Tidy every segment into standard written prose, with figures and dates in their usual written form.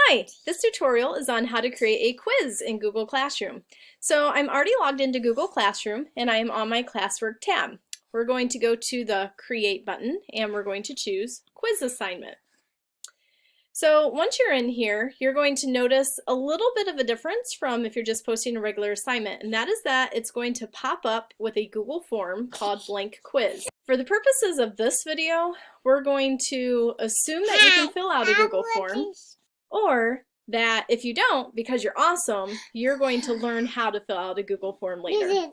Hi, this tutorial is on how to create a quiz in Google Classroom. So I'm already logged into Google Classroom and I am on my classwork tab. We're going to go to the Create button and we're going to choose Quiz Assignment. So once you're in here, you're going to notice a little bit of a difference from if you're just posting a regular assignment, and that is that it's going to pop up with a Google form called Blank Quiz. For the purposes of this video, we're going to assume that you can fill out a Google form, or that if you don't, because you're awesome, you're going to learn how to fill out a Google form later.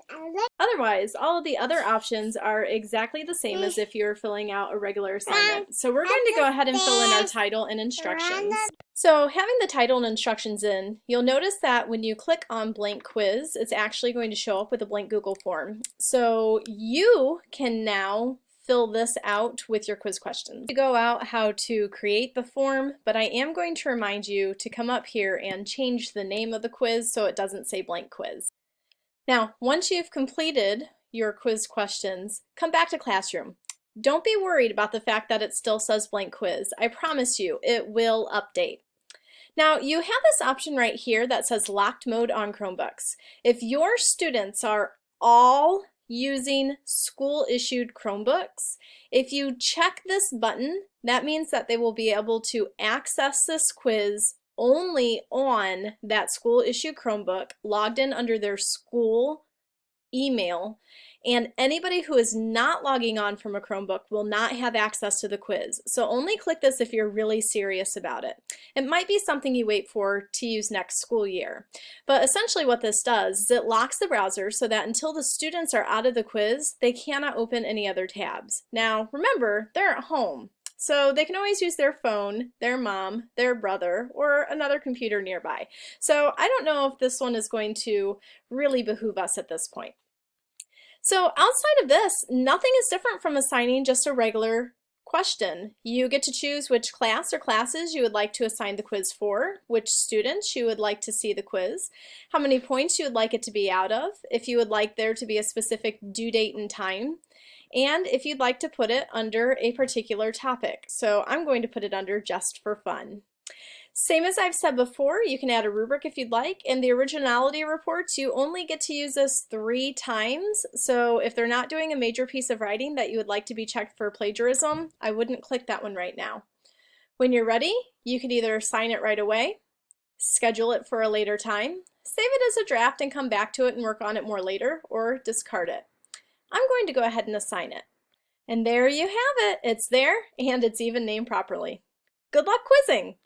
Otherwise, all of the other options are exactly the same as if you were filling out a regular assignment. So we're going to go ahead and fill in our title and instructions. So having the title and instructions in, you'll notice that when you click on Blank Quiz, it's actually going to show up with a blank Google form. So you can now fill this out with your quiz questions. To go out how to create the form, but I am going to remind you to come up here and change the name of the quiz so it doesn't say Blank Quiz. Now, once you've completed your quiz questions, come back to Classroom. Don't be worried about the fact that it still says Blank Quiz. I promise you, it will update. Now, you have this option right here that says Locked Mode on Chromebooks. If your students are all using school-issued Chromebooks, if you check this button, that means that they will be able to access this quiz only on that school-issued Chromebook, logged in under their school email, and anybody who is not logging on from a Chromebook will not have access to the quiz. So only click this if you're really serious about it. It might be something you wait for to use next school year. But essentially what this does is it locks the browser so that until the students are out of the quiz, they cannot open any other tabs. Now remember, they're at home, so they can always use their phone, their mom, their brother, or another computer nearby. So I don't know if this one is going to really behoove us at this point. So outside of this, nothing is different from assigning just a regular question. You get to choose which class or classes you would like to assign the quiz for, which students you would like to see the quiz, how many points you would like it to be out of, if you would like there to be a specific due date and time, and if you'd like to put it under a particular topic. So I'm going to put it under Just for Fun. Same as I've said before, you can add a rubric if you'd like. In the originality reports, you only get to use this 3 times. So if they're not doing a major piece of writing that you would like to be checked for plagiarism, I wouldn't click that one right now. When you're ready, you can either sign it right away, schedule it for a later time, save it as a draft and come back to it and work on it more later, or discard it. I'm going to go ahead and assign it. And there you have it. It's there, and it's even named properly. Good luck quizzing!